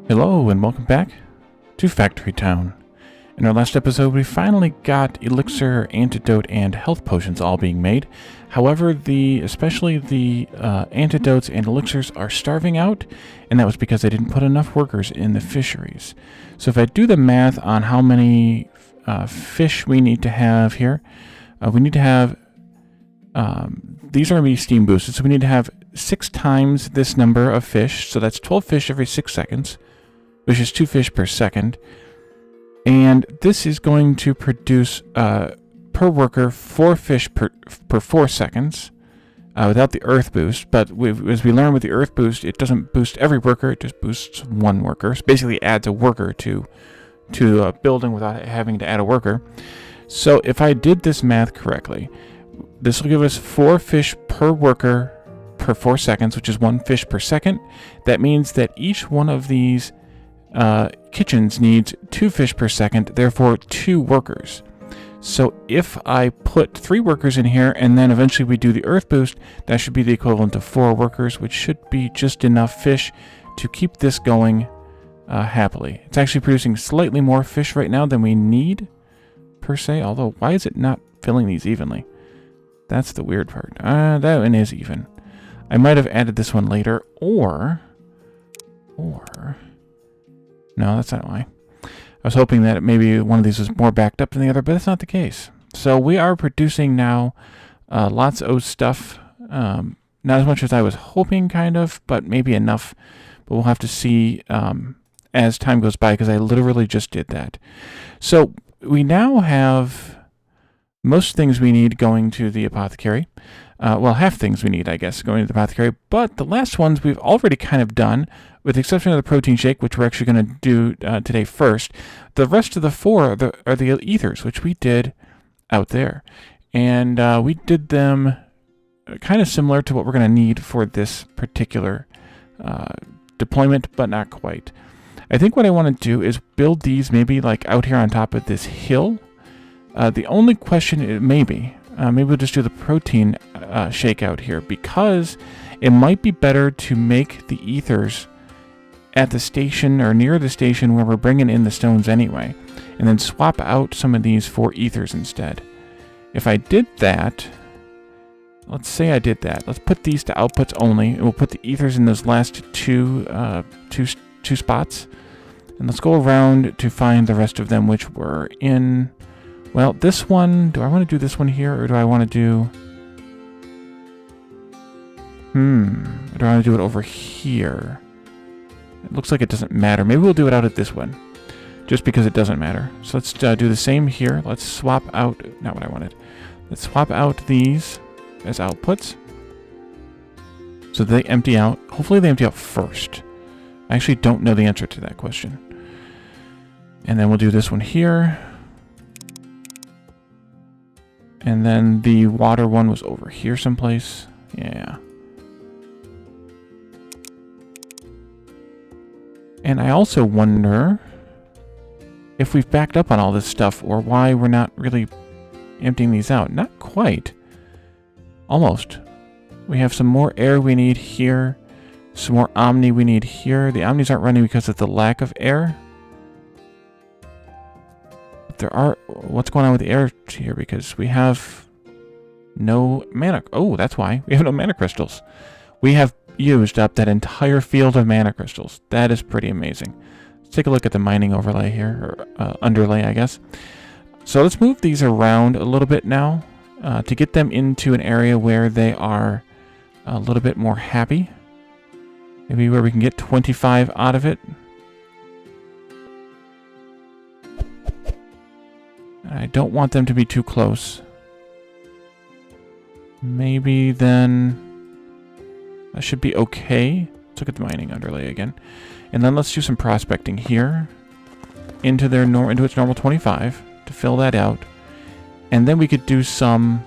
Hello and welcome back to Factory Town. In our last episode, we finally got Elixir, Antidote, and health potions all being made. However, especially the antidotes and elixirs are starving out, and that was because they didn't put enough workers in the fisheries. So if I do the math on how many fish we need to have here, we need to have, these are going to be steam boosted, so we need to have 6 times this number of fish, so that's 12 fish every 6 seconds, which is 2 fish per second. And this is going to produce, per worker, 4 fish per 4 seconds, without the earth boost. But as we learned with the earth boost, it doesn't boost every worker, it just boosts one worker. So basically adds a worker to a building without having to add a worker. So if I did this math correctly, this will give us 4 fish per worker per 4 seconds, which is 1 fish per second. That means that each one of these kitchens needs 2 fish per second, therefore 2 workers. So if I put 3 workers in here and then eventually we do the earth boost, that should be the equivalent of 4 workers, which should be just enough fish to keep this going happily. It's actually producing slightly more fish right now than we need, per se, although why is it not filling these evenly? That's the weird part. That one is even. I might have added this one later, or... No, that's not why. I was hoping that maybe one of these was more backed up than the other, but that's not the case. So we are producing now lots of stuff. Not as much as I was hoping, kind of, but maybe enough. But we'll have to see as time goes by, because I literally just did that. So we now have most things we need going to the apothecary. Well, half things we need, I guess, going to the apothecary. But the last ones we've already kind of done, with the exception of the protein shake, which we're actually going to do today first. The rest of the 4 are the ethers, which we did out there. And we did them kind of similar to what we're going to need for this particular deployment, but not quite. I think what I want to do is build these maybe like out here on top of this hill. The only question, maybe we'll just do the protein shake out here, because it might be better to make the ethers at the station or near the station where we're bringing in the stones anyway, and then swap out some of these for ethers instead. If I did that, let's say I did that. Let's put these to outputs only, and we'll put the ethers in those last two spots, and let's go around to find the rest of them, which were in... Well, this one, do I want to do this one here, or do I want to do... Or do I want to do it over here? It looks like it doesn't matter. Maybe we'll do it out at this one, just because it doesn't matter. So let's do the same here. Let's swap out... Not what I wanted. Let's swap out these as outputs, so they empty out. Hopefully they empty out first. I actually don't know the answer to that question. And then we'll do this one here. And then the water one was over here someplace. Yeah. And I also wonder if we've backed up on all this stuff, or why we're not really emptying these out. Not quite. Almost. We have some more air we need here. Some more Omni we need here. The Omnis aren't running because of the lack of air. There are... What's going on with the air here? Because we have no mana... Oh, that's why. We have no mana crystals. We have used up that entire field of mana crystals. That is pretty amazing. Let's take a look at the mining overlay here. Or underlay, I guess. So let's move these around a little bit now. To get them into an area where they are a little bit more happy. Maybe where we can get 25 out of it. I don't want them to be too close. Maybe then that should be okay. Let's look at the mining underlay again. And then let's do some prospecting here into its normal 25 to fill that out. And then we could do some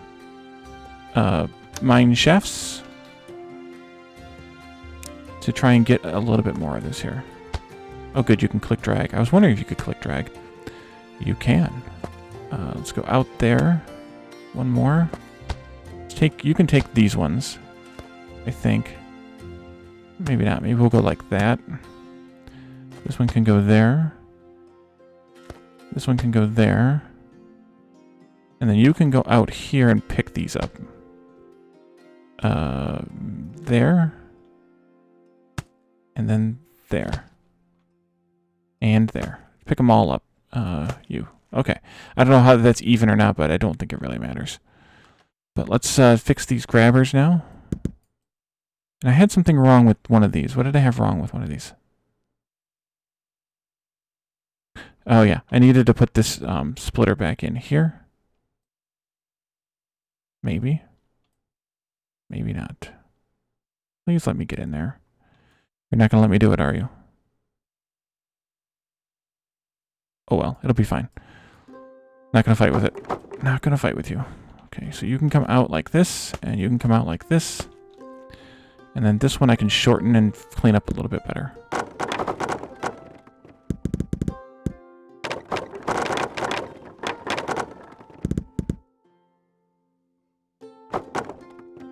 mine shafts to try and get a little bit more of this here. Oh good, you can click drag. I was wondering if you could click drag. You can. Let's go out there. One more. You can take these ones, I think. Maybe not. Maybe we'll go like that. This one can go there. This one can go there. And then you can go out here and pick these up. There. And then there. And there. Pick them all up. You. Okay. I don't know how that's even or not, but I don't think it really matters. But let's fix these grabbers now. And I had something wrong with one of these. What did I have wrong with one of these? Oh yeah, I needed to put this splitter back in here. Maybe. Maybe not. Please let me get in there. You're not going to let me do it, are you? Oh well, it'll be fine. Not going to fight with it. Not going to fight with you. Okay, so you can come out like this, and you can come out like this. And then this one I can shorten and clean up a little bit better.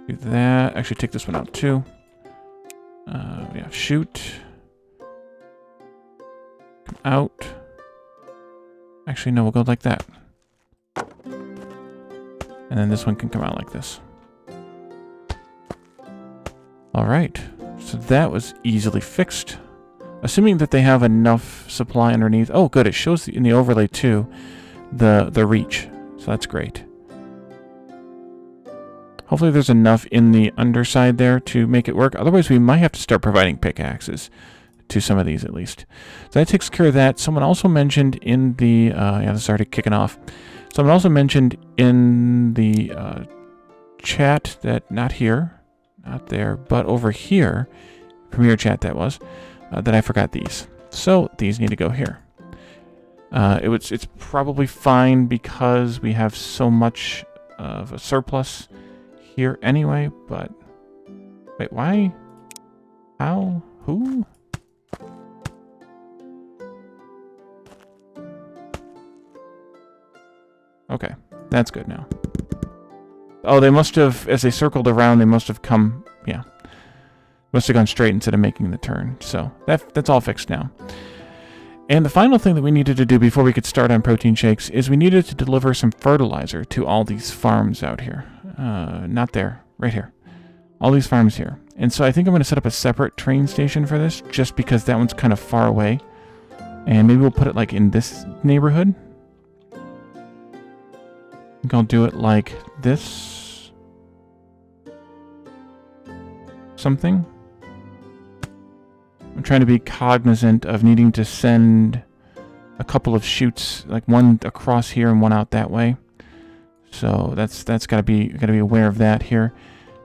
Do that. Actually, take this one out too. Yeah, shoot. Come out. Actually, no, we'll go like that. And then this one can come out like this. Alright, so that was easily fixed. Assuming that they have enough supply underneath. Oh, good, it shows in the overlay too the reach. So that's great. Hopefully there's enough in the underside there to make it work. Otherwise, we might have to start providing pickaxes to some of these at least. So that takes care of that. Someone also mentioned in the... yeah, this is already kicking off. Someone also mentioned in the chat that, not here, not there, but over here, Premiere chat that was, that I forgot these. So these need to go here. It's probably fine because we have so much of a surplus here anyway, but wait, why? How? Who? Okay, that's good now. Oh, they must have, as they circled around, they must have come, yeah. Must have gone straight instead of making the turn. So that's all fixed now. And the final thing that we needed to do before we could start on protein shakes is we needed to deliver some fertilizer to all these farms out here. Not there, right here. All these farms here. And so I think I'm going to set up a separate train station for this, just because that one's kind of far away. And maybe we'll put it like in this neighborhood. I think I'll do it like this. Something. I'm trying to be cognizant of needing to send a couple of chutes, like one across here and one out that way. So that's gotta be aware of that here.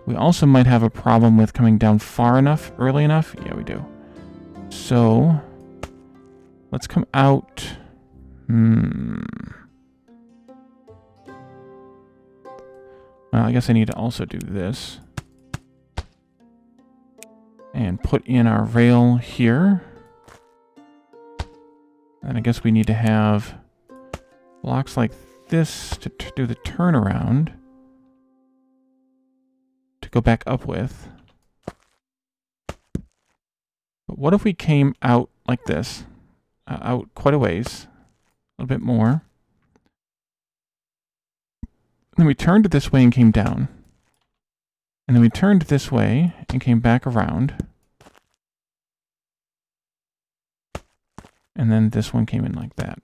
We also might have a problem with coming down far enough, early enough. Yeah, we do. So let's come out. Well, I guess I need to also do this. And put in our rail here. And I guess we need to have blocks like this to do the turnaround. To go back up with. But what if we came out like this? Out quite a ways. A little bit more. Then we turned this way and came down. And then we turned this way and came back around. And then this one came in like that.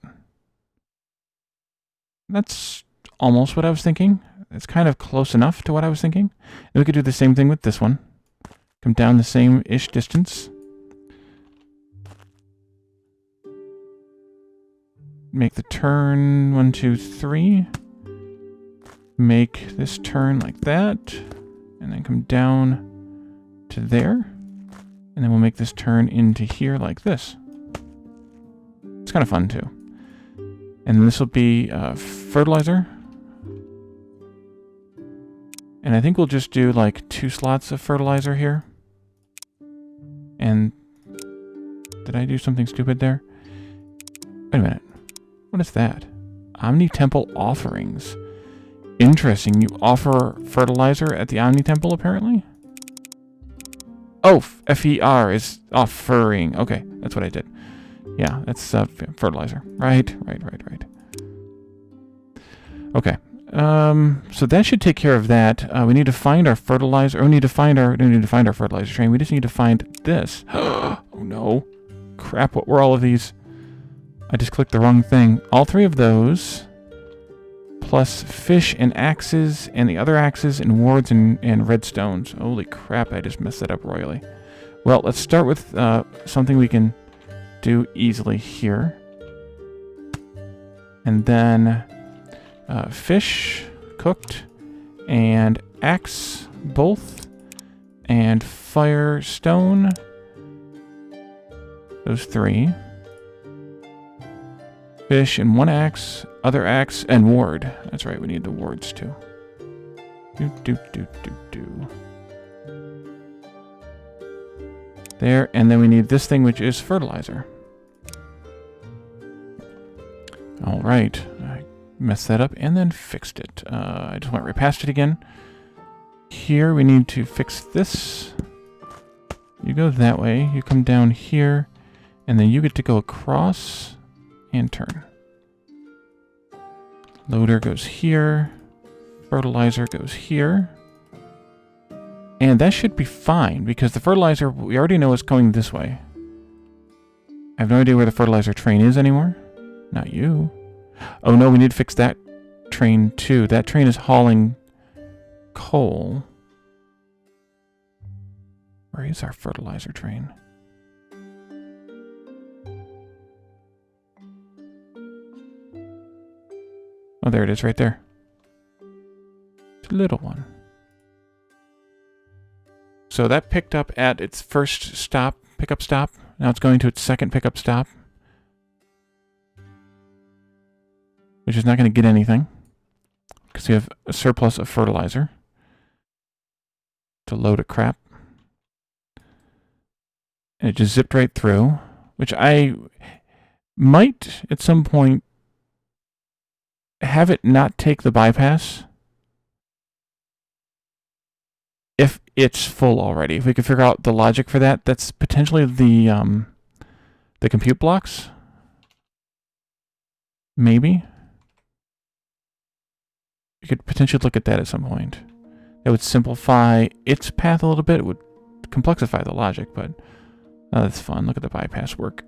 That's almost what I was thinking. It's kind of close enough to what I was thinking. And we could do the same thing with this one. Come down the same-ish distance. Make the turn 1, 2, 3. Make this turn like that. And then come down to there. And then we'll make this turn into here like this. It's kind of fun too. And this will be fertilizer. And I think we'll just do like 2 slots of fertilizer here. And did I do something stupid there? Wait a minute. What is that? Omni Temple offerings. Interesting. You offer fertilizer at the Omni Temple, apparently? Oh, F-E-R is offering. Okay, that's what I did. Yeah, that's fertilizer. Right. Okay. So that should take care of that. We need to find our fertilizer. Or we need to find our fertilizer train. We just need to find this. Oh no. Crap, what were all of these? I just clicked the wrong thing. All 3 of those, plus fish and axes, and the other axes, and wards and redstones. Holy crap, I just messed that up royally. Well, let's start with something we can do easily here. And then fish, cooked, and axe, both, and fire, stone. Those 3. Fish and 1 axe, other axe, and ward. That's right, we need the wards too. There, and then we need this thing, which is fertilizer. Alright, I messed that up and then fixed it. I just went right past it again. Here, we need to fix this. You go that way, you come down here, and then you get to go across and turn. Loader goes here. Fertilizer goes here. And that should be fine, because the fertilizer, we already know is going this way. I have no idea where the fertilizer train is anymore. Not you. Oh no, we need to fix that train too. That train is hauling coal. Where is our fertilizer train? Oh, there it is, right there. It's a little one. So that picked up at its first stop, pickup stop. Now it's going to its second pickup stop, which is not going to get anything because we have a surplus of fertilizer to load of crap. And it just zipped right through, which I might at some point have it not take the bypass if it's full already. If we could figure out the logic for that, that's potentially the compute blocks. Maybe. You could potentially look at that at some point. That would simplify its path a little bit. It would complexify the logic, but that's fun. Look at the bypass work.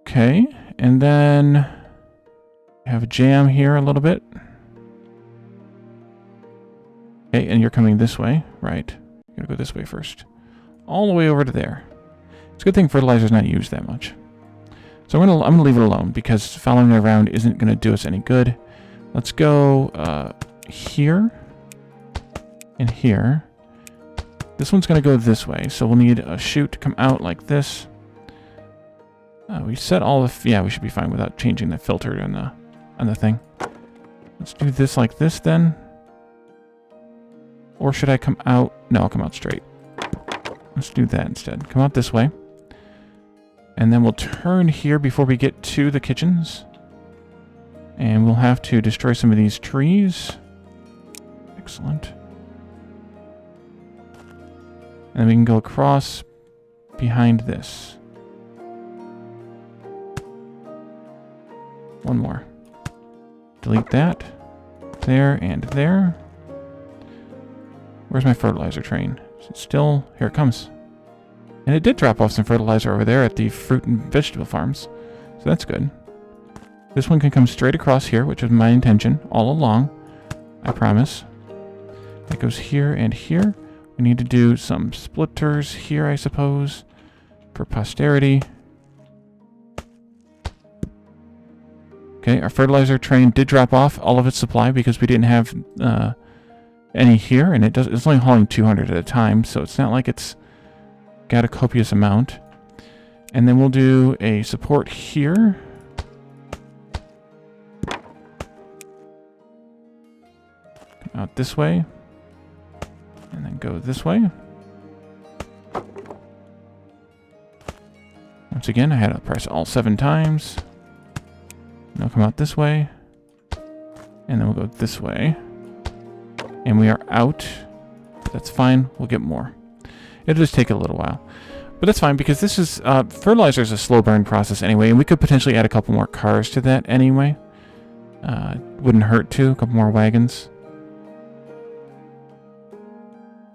Okay, and then have a jam here a little bit. Okay, and you're coming this way, right? You gotta go this way first. All the way over to there. It's a good thing fertilizer's not used that much. So I'm gonna leave it alone because following it around isn't gonna do us any good. Let's go here and here. This one's gonna go this way, so we'll need a chute to come out like this. We set all the yeah, we should be fine without changing the filter on the thing. Let's do this like this then. Or should I come out? No, I'll come out straight. Let's do that instead. Come out this way. And then we'll turn here before we get to the kitchens. And we'll have to destroy some of these trees. Excellent. And then we can go across behind this. One more. Delete that. There and there. Where's my fertilizer train? Is it still... Here it comes. And it did drop off some fertilizer over there at the fruit and vegetable farms. So that's good. This one can come straight across here, which was my intention all along. I promise. That goes here and here. We need to do some splitters here, I suppose, for posterity. Okay, our fertilizer train did drop off all of its supply because we didn't have any here, and it's only hauling 200 at a time, so it's not like it's got a copious amount. And then we'll do a support here. Come out this way. And then go this way. Once again, I had to press all 7 times. Now come out this way. And then we'll go this way. And we are out. That's fine. We'll get more. It'll just take a little while. But that's fine, because this is fertilizer is a slow burn process anyway, and we could potentially add a couple more cars to that anyway. Wouldn't hurt to, a couple more wagons.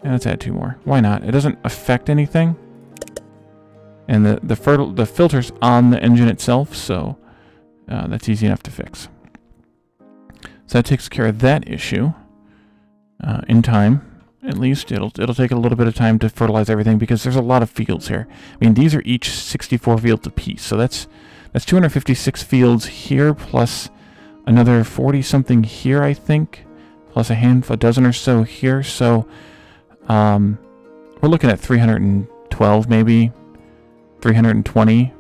And let's add 2 more. Why not? It doesn't affect anything. And the filter's on the engine itself, so that's easy enough to fix. So that takes care of that issue. In time, at least. It'll take a little bit of time to fertilize everything, because there's a lot of fields here. I mean, these are each 64 fields apiece, so that's 256 fields here, plus another 40-something here, I think, plus a dozen or so here. So we're looking at 312, maybe 320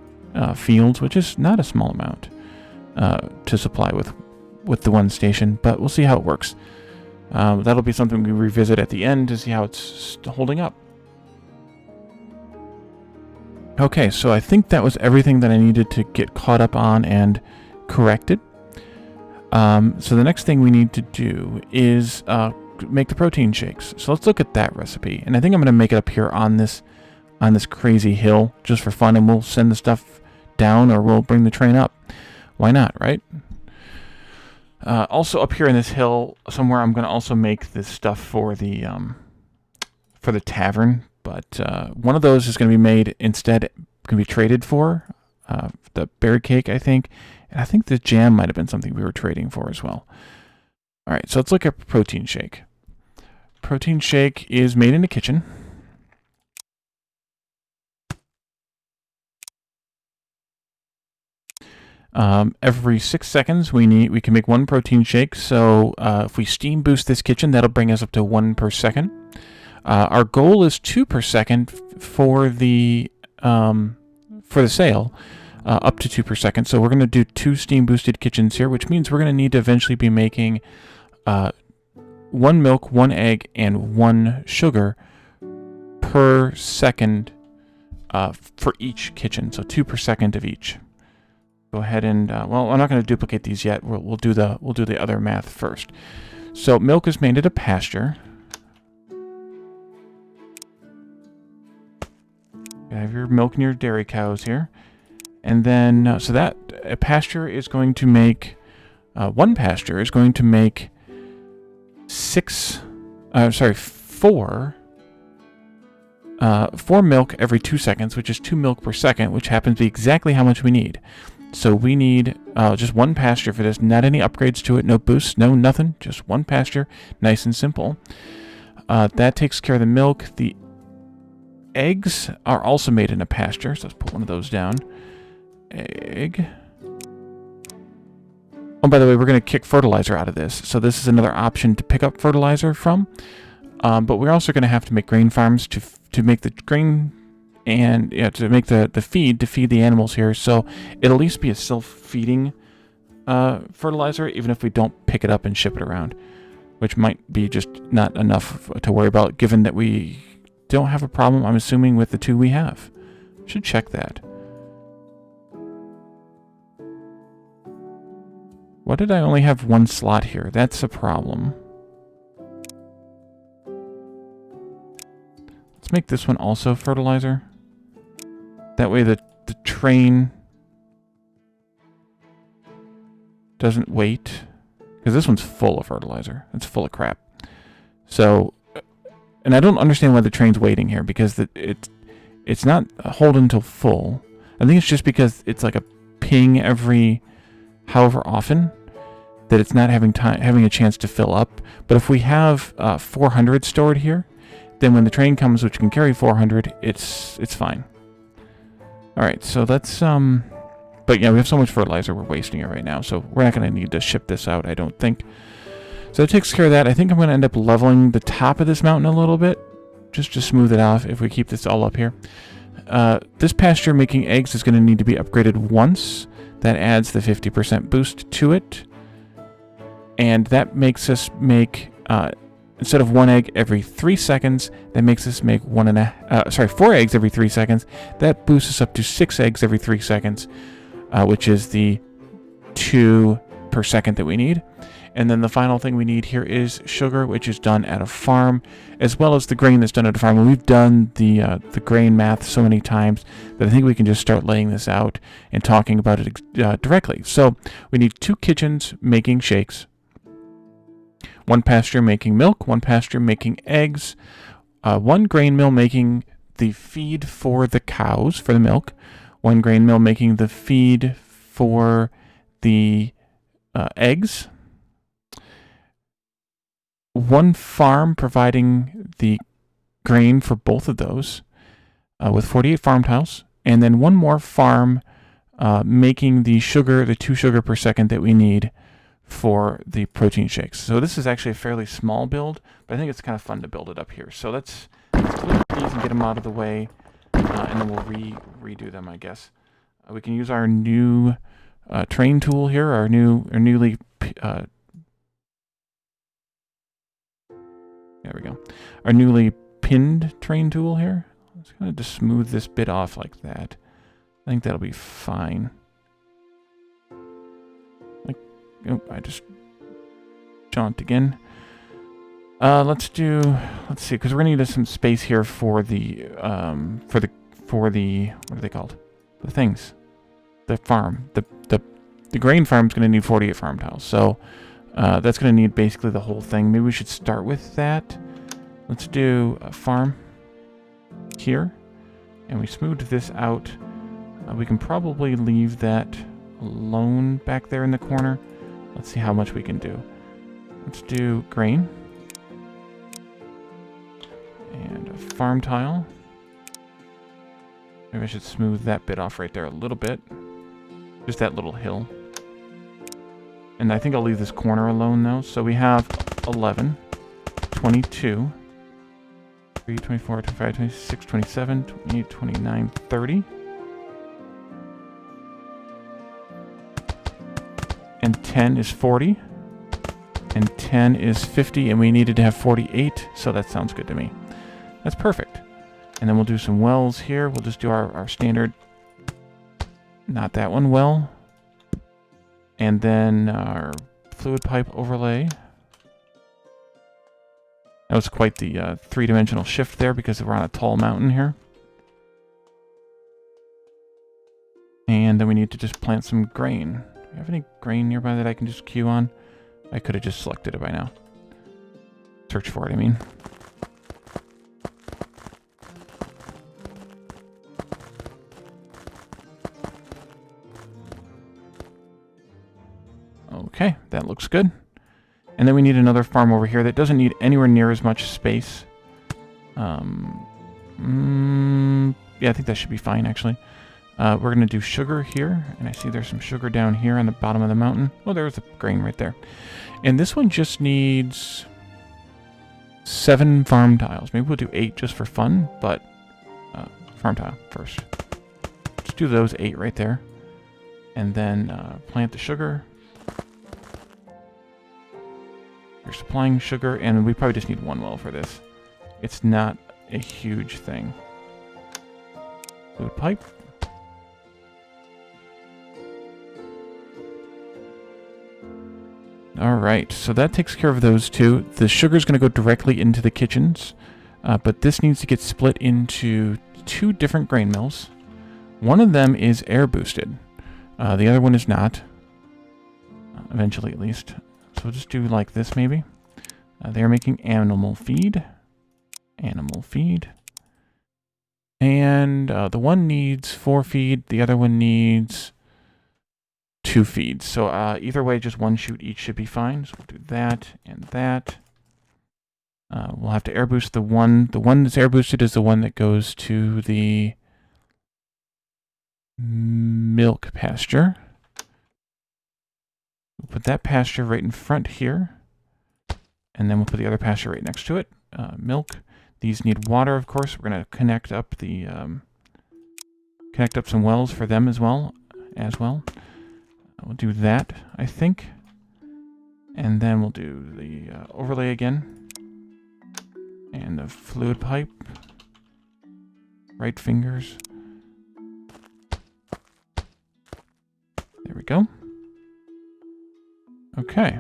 fields, which is not a small amount to supply with the one station, but we'll see how it works. That'll be something we revisit at the end to see how it's holding up. Okay, so I think that was everything that I needed to get caught up on and corrected. So the next thing we need to do is make the protein shakes. So let's look at that recipe. And I think I'm going to make it up here on this crazy hill just for fun, and we'll send the stuff down, or we'll bring the train up. Why not, right? Also up here in this hill somewhere, I'm going to also make this stuff for the tavern, but one of those is going to be made instead, can be traded for, the berry cake, I think, and I think the jam might have been something we were trading for as well. All right, so let's look at protein shake. Protein shake is made in the kitchen. Every 6 seconds we can make 1 protein shake. So if we steam boost this kitchen, that'll bring us up to 1 per second. Our goal is 2 per second for the sale, up to 2 per second. So we're going to do 2 steam boosted kitchens here, which means we're going to need to eventually be making 1 milk, 1 egg, and 1 sugar per second for each kitchen. So 2 per second of each. Go ahead and well, I'm not going to duplicate these yet. We'll do the other math first. So milk is made at a pasture. You have your milk and your dairy cows here, and then so that a pasture is going to make 1 pasture is going to make 4 milk every 2 seconds, which is 2 milk per second, which happens to be exactly how much we need. So we need just 1 pasture for this, not any upgrades to it, no boosts, no nothing, just 1 pasture, nice and simple. That takes care of the milk. The eggs are also made in a pasture, so let's put one of those down. Egg. Oh, by the way, we're going to kick fertilizer out of this, so this is another option to pick up fertilizer from. But we're also going to have to make grain farms to make the grain, and to make the feed to feed the animals here. So it'll at least be a self-feeding fertilizer, even if we don't pick it up and ship it around, which might be just not enough to worry about, given that we don't have a problem, I'm assuming, with the 2 we have. Should check that. Why did I only have 1 slot here? That's a problem. Let's make this one also fertilizer. That way the train doesn't wait. Because this one's full of fertilizer. It's full of crap. So, and I don't understand why the train's waiting here, because it's not holding until full. I think it's just because it's like a ping every however often that it's not having a chance to fill up. But if we have 400 stored here, then when the train comes, which can carry 400, it's fine. All right, so that's but yeah, we have so much fertilizer, we're wasting it right now, so we're not going to need to ship this out, I don't think. So that takes care of that. I think I'm going to end up leveling the top of this mountain a little bit, just to smooth it off if we keep this all up here. This pasture making eggs is going to need to be upgraded once. That adds the 50% boost to it, and that makes us make instead of 1 egg every 3 seconds, that makes us make 4 eggs every 3 seconds. That boosts us up to 6 eggs every 3 seconds, which is the 2 per second that we need. And then the final thing we need here is sugar, which is done at a farm, as well as the grain that's done at a farm. And we've done the grain math so many times that I think we can just start laying this out and talking about it directly. So we need 2 kitchens making shakes, 1 pasture making milk, 1 pasture making eggs, 1 grain mill making the feed for the cows for the milk, 1 grain mill making the feed for the eggs, 1 farm providing the grain for both of those with 48 farm tiles, and then 1 more farm making the sugar, the 2 sugar per second that we need for the protein shakes. So this is actually a fairly small build, but I think it's kind of fun to build it up here. So let's clear these and get them out of the way, and then we'll redo them, I guess. We can use our new train tool here, our newly there we go. Our newly pinned train tool here. Let's kind of just smooth this bit off like that. I think that'll be fine. Oh, I just jaunt again. Let's see, because we're gonna need some space here for the what are they called? The things. The farm. The grain farm's gonna need 48 farm tiles. So that's going to need basically the whole thing. Maybe we should start with that. Let's do a farm here. And we smooth this out. We can probably leave that alone back there in the corner. Let's see how much we can do. Let's do grain. And a farm tile. Maybe I should smooth that bit off right there a little bit. Just that little hill. And I think I'll leave this corner alone, though. So we have 11, 22, 23, 24, 25, 26, 27, 28, 29, 30. And 10 is 40. And 10 is 50. And we needed to have 48. So that sounds good to me. That's perfect. And then we'll do some wells here. We'll just do our standard, not that one, well. And then our fluid pipe overlay. That was quite the 3-dimensional shift there because we're on a tall mountain here. And then we need to just plant some grain. Do you have any grain nearby that I can just queue on? I could have just selected it by now. Search for it, I mean. Okay, that looks good. And then we need another farm over here that doesn't need anywhere near as much space. Yeah, I think that should be fine, actually. We're going to do sugar here. And I see there's some sugar down here on the bottom of the mountain. Oh, there's the grain right there. And this one just needs 7 farm tiles. Maybe we'll do 8 just for fun, but farm tile first. Let's do those 8 right there. And then plant the sugar. You're supplying sugar, and we probably just need 1 well for this. It's not a huge thing. Fluid pipe. Alright, so that takes care of those 2. The sugar's going to go directly into the kitchens, but this needs to get split into 2 different grain mills. One of them is air boosted. The other one is not. Eventually, at least. So we'll just do like this, maybe. They're making animal feed. Animal feed. And the one needs 4 feed. The other one needs 2 feeds. So either way, just 1 chute each should be fine. So we'll do that and that. We'll have to air boost the one. The one that's air boosted is the one that goes to the milk pasture. We'll put that pasture right in front here. And then we'll put the other pasture right next to it. Milk. These need water, of course. We're going to connect up the some wells for them as well. We'll do that, I think. And then we'll do the overlay again. And the fluid pipe. Right fingers. There we go. Okay,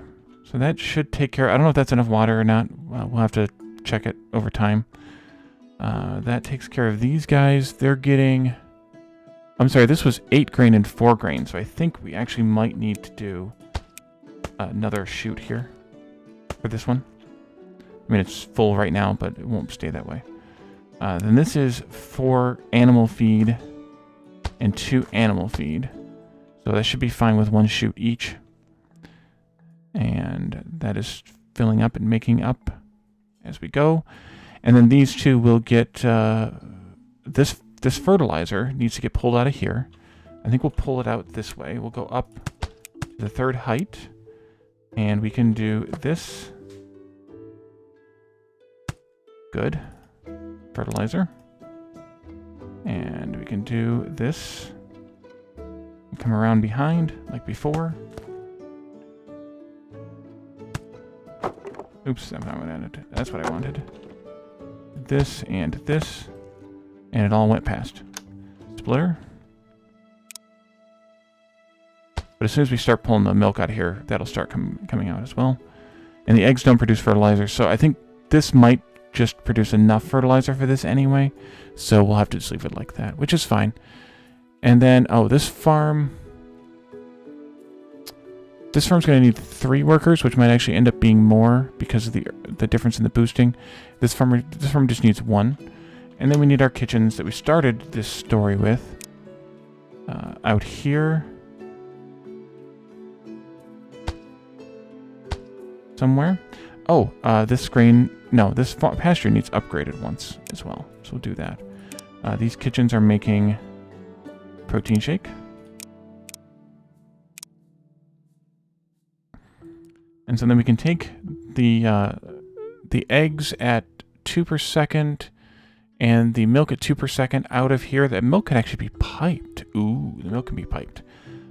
So that should take care. I don't know if that's enough water or not. We'll have to check it over time. That takes care of these guys. They're getting... I'm sorry, this was 8 grain and 4 grain, so I think we actually might need to do another chute here for this one. I mean, it's full right now, but it won't stay that way. Then this is 4 animal feed and 2 animal feed. So that should be fine with 1 chute each. And that is filling up and making up as we go. And then these two will get... this fertilizer needs to get pulled out of here. I think we'll pull it out this way. We'll go up to the 3rd height. And we can do this. Good. Fertilizer. And we can do this. Come around behind like before. Oops, that's not what I wanted. That's what I wanted. This and this. And it all went past. Splitter. But as soon as we start pulling the milk out of here, that'll start coming out as well. And the eggs don't produce fertilizer, so I think this might just produce enough fertilizer for this anyway. So we'll have to just leave it like that, which is fine. And then, oh, this farm's going to need 3 workers, which might actually end up being more because of the difference in the boosting. This farm just needs 1. And then we need our kitchens that we started this story with. Out here. Somewhere. Oh, this grain... No, this pasture needs upgraded once as well. So we'll do that. These kitchens are making protein shake. And so then we can take the eggs at 2 per second and the milk at 2 per second out of here. That milk can actually be piped. Ooh, the milk can be piped.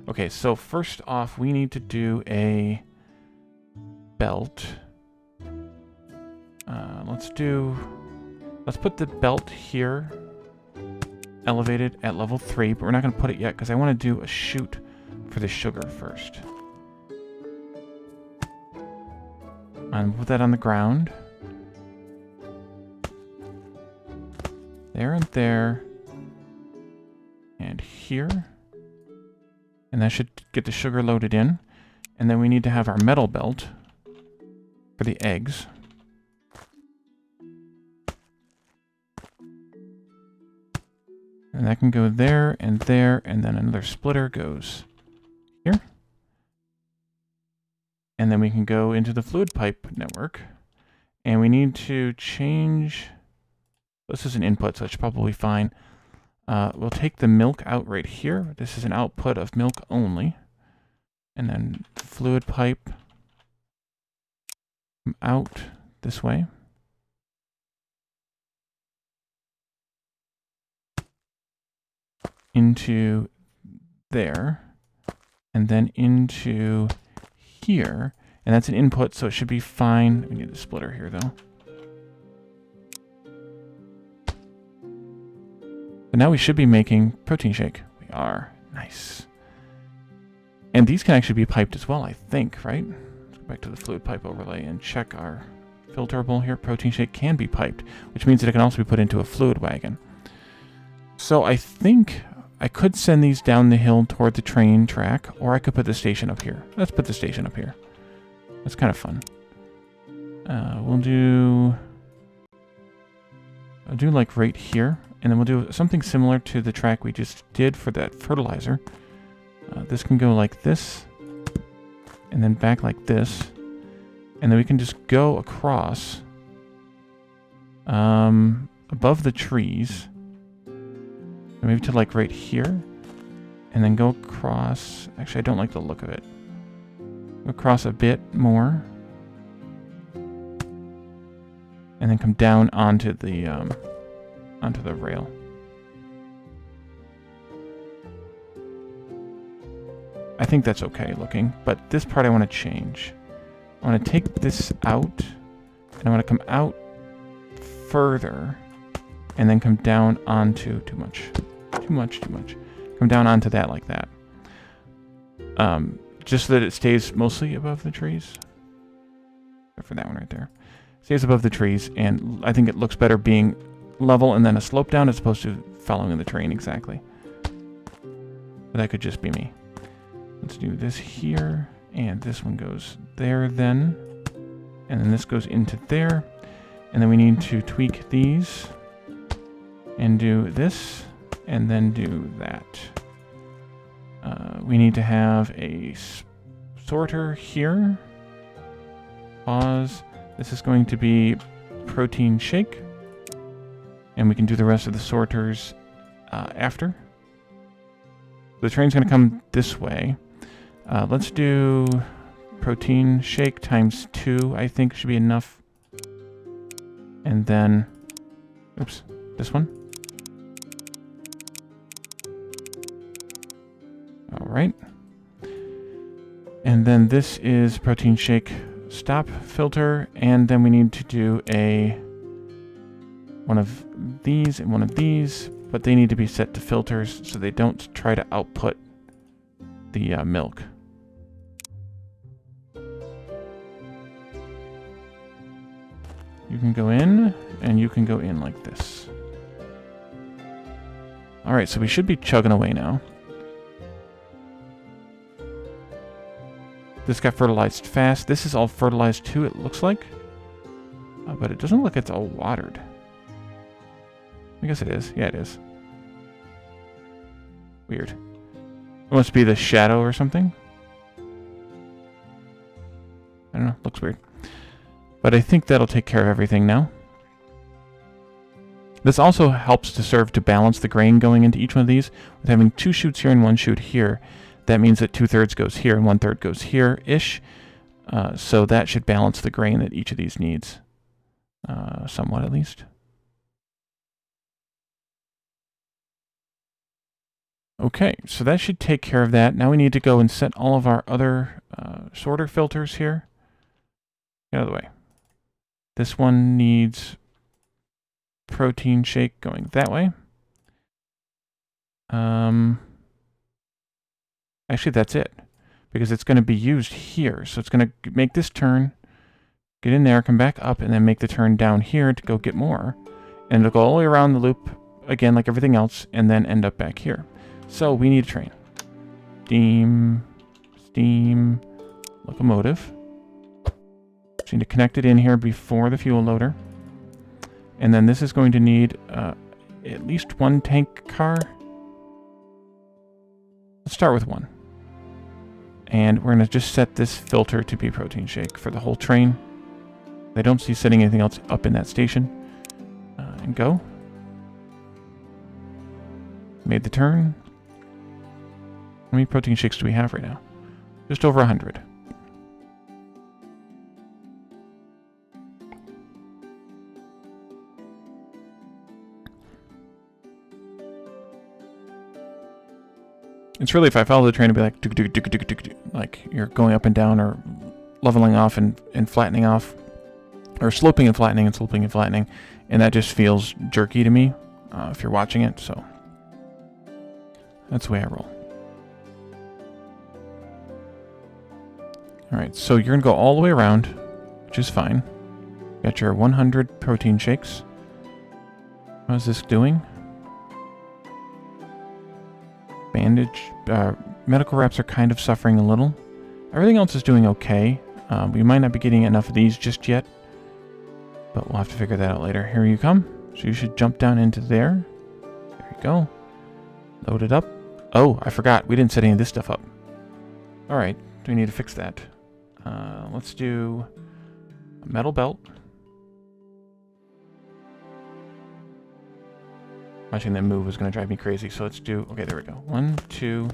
Okay, so first off, we need to do a belt. Let's put the belt here, elevated at level 3, but we're not going to put it yet because I want to do a chute for the sugar first. And put that on the ground. There and there. And here. And that should get the sugar loaded in. And then we need to have our metal belt for the eggs. And that can go there, and then another splitter goes here. And then we can go into the fluid pipe network. And we need to change... This is an input, so it's probably fine. We'll take the milk out right here. This is an output of milk only. And then fluid pipe out this way. Into there. And then into here. And that's an input, so it should be fine. We need a splitter here, though. But now we should be making protein shake. We are. Nice. And these can actually be piped as well, I think, right? Let's go back to the fluid pipe overlay and check our filterable here. Protein shake can be piped, which means that it can also be put into a fluid wagon. So I think I could send these down the hill toward the train track, or I could put the station up here. Let's put the station up here. That's kind of fun. I'll do like right here. And then we'll do something similar to the track we just did for that fertilizer. This can go like this. And then back like this. And then we can just go across. Above the trees. Maybe to like right here. And then go across. Actually, I don't like the look of it. Go across a bit more. And then come down onto the rail. I think that's okay looking, but this part I want to change. I want to take this out, and I want to come out further, and then come down onto too much. Come down onto that like that. Just so that it stays mostly above the trees. except for that one right there. Stays above the trees, and I think it looks better being level and then a slope down as opposed to following the terrain exactly. But that could just be me. Let's do this here, and this one goes there then. And then this goes into there. And then we need to tweak these and do this and then do that. We need to have a sorter here. Pause. This is going to be protein shake. And we can do the rest of the sorters after. The train's going to come this way. Let's do protein shake times 2, I think should be enough. And then, oops, this one. All right. And then this is protein shake stop filter. And then we need to do one of these and one of these, but they need to be set to filters so they don't try to output the milk. You can go in, and you can go in like this. Alright, so we should be chugging away now. This got fertilized fast. This is all fertilized too, it looks like. But it doesn't look like it's all watered. I guess it is. Yeah, it is. Weird. It must be the shadow or something. I don't know. Looks weird. But I think that'll take care of everything now. This also helps to serve to balance the grain going into each one of these. With having 2 shoots here and 1 shoot here, that means that 2/3 goes here and 1/3 goes here-ish. So that should balance the grain that each of these needs. Somewhat, at least. Okay, so that should take care of that. Now we need to go and set all of our other sorter filters here. Get out of the way. This one needs protein shake going that way. Actually, that's it. Because it's going to be used here. So it's going to make this turn, get in there, come back up, and then make the turn down here to go get more. And it'll go all the way around the loop, again, like everything else, and then end up back here. So we need a train. Steam, locomotive. Just need to connect it in here before the fuel loader. And then this is going to need at least 1 tank car. Let's start with 1. And we're going to just set this filter to be protein shake for the whole train. I don't see setting anything else up in that station. And go. Made the turn. How many protein shakes do we have right now? Just over 100. It's really, if I follow the train, it'd be like, like you're going up and down or leveling off and flattening off. Or sloping and flattening and sloping and flattening. And that just feels jerky to me if you're watching it, so that's the way I roll. Alright, so you're going to go all the way around, which is fine. Got your 100 protein shakes. How's this doing? Bandage. Medical wraps are kind of suffering a little. Everything else is doing okay. We might not be getting enough of these just yet, but we'll have to figure that out later. Here you come. So you should jump down into there. There you go. Load it up. Oh, I forgot. We didn't set any of this stuff up. Alright, we need to fix that. Let's do a metal belt. Watching them move is going to drive me crazy, so let's do... Okay, there we go. 1, 2,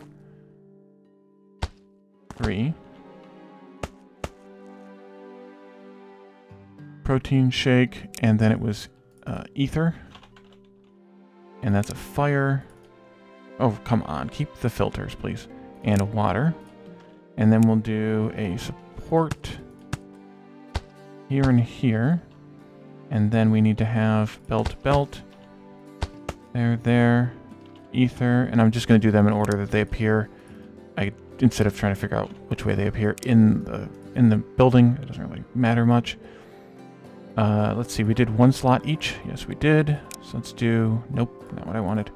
3. Protein shake, and then it was ether. And that's a fire. Oh, come on. Keep the filters, please. And a water. And then we'll do a support here and here. And then we need to have belt. There, ether, and I'm just going to do them in order that they appear. Instead of trying to figure out which way they appear in the in the building. It doesn't really matter much. Let's see, we did 1 slot each. Yes, we did. So let's do... Nope, not what I wanted.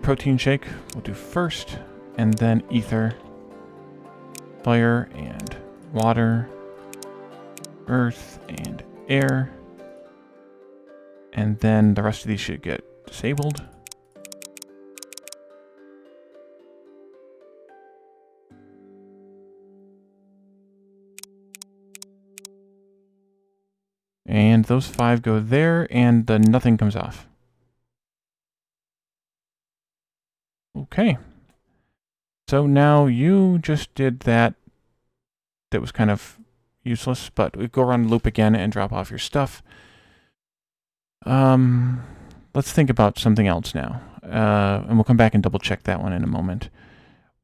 Protein shake we'll do first, and then ether, fire, and water, earth, and air. And then the rest of these should get disabled. And those 5 go there, and the nothing comes off. Okay. So now you just did that. That was kind of useless, but we go around the loop again and drop off your stuff. Let's think about something else now. And we'll come back and double check that one in a moment.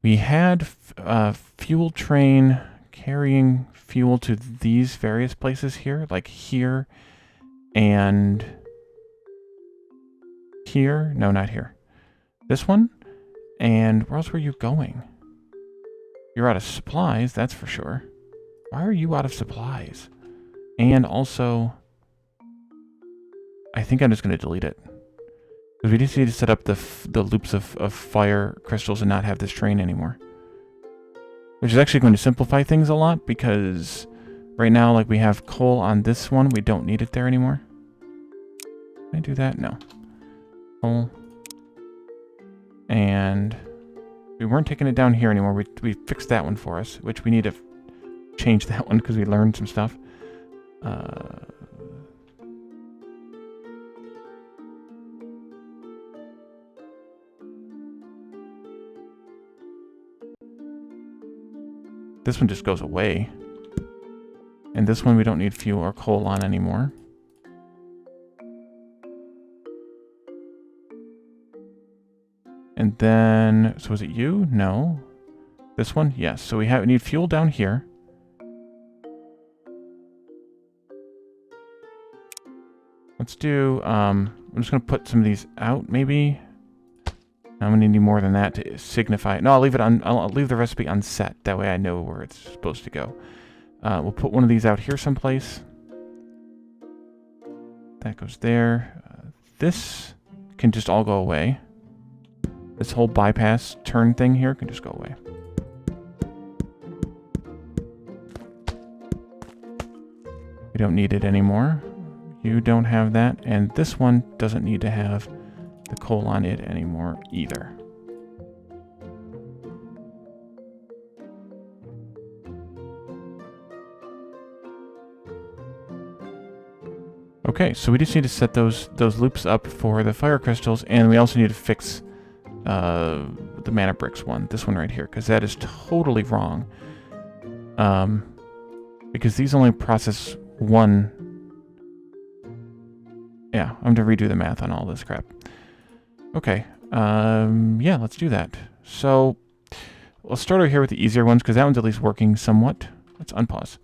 We had fuel train carrying fuel to these various places here, like here and here. No, not here. This one. And where else were you going? You're out of supplies, that's for sure. Why are you out of supplies? And also, I think I'm just going to delete it. Because we just need to set up the loops of fire crystals and not have this train anymore. Which is actually going to simplify things a lot, because right now, like, we have coal on this one. We don't need it there anymore. Can I do that? No. Coal. And we weren't taking it down here anymore. We fixed that one for us, which we need to change that one because we learned some stuff. This one just goes away. And this one we don't need fuel or coal on anymore. And then, so was it you? No. This one? Yes. So we need fuel down here. Let's do, I'm just going to put some of these out, maybe. I'm going to need more than that to signify. No, I'll leave it on, I'll leave the recipe unset. That way I know where it's supposed to go. We'll put one of these out here someplace. That goes there. This can just all go away. This whole bypass turn thing here can just go away. We don't need it anymore. You don't have that. And this one doesn't need to have the coal on it anymore either. Okay, so we just need to set those loops up for the fire crystals, and we also need to fix the mana bricks one, this one right here, because that is totally wrong. Because these only process 1. Yeah, I'm going to redo the math on all this crap. Okay, yeah, let's do that. So, we'll start over here with the easier ones, because that one's at least working somewhat. Let's unpause.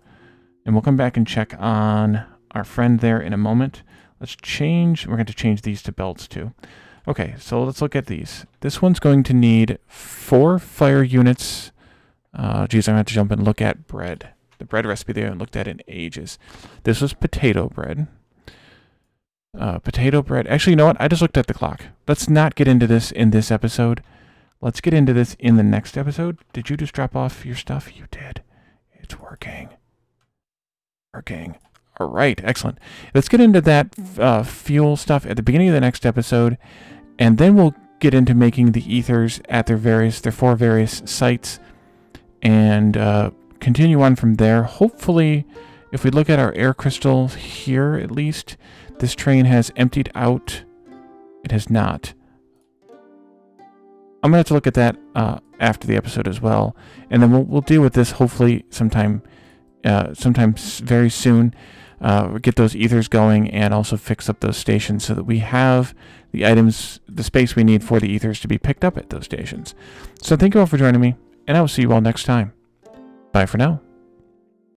And we'll come back and check on our friend there in a moment. Let's change, we're going to change these to belts too. Okay, so let's look at these. This one's going to need 4 fire units. Geez, I'm going to have to jump and look at bread. The bread recipe there, I haven't looked at in ages. This was potato bread. Potato bread. Actually, you know what? I just looked at the clock. Let's not get into this in this episode. Let's get into this in the next episode. Did you just drop off your stuff? You did. It's working. Working. All right, excellent. Let's get into that fuel stuff at the beginning of the next episode, and then we'll get into making the ethers at their 4 various sites, and continue on from there. Hopefully, if we look at our air crystal here, at least, this train has emptied out. It has not. I'm going to have to look at that after the episode as well, and then we'll deal with this hopefully sometime very soon. Get those ethers going and also fix up those stations so that we have the items, the space we need for the ethers to be picked up at those stations. So thank you all for joining me, and I will see you all next time. Bye for now.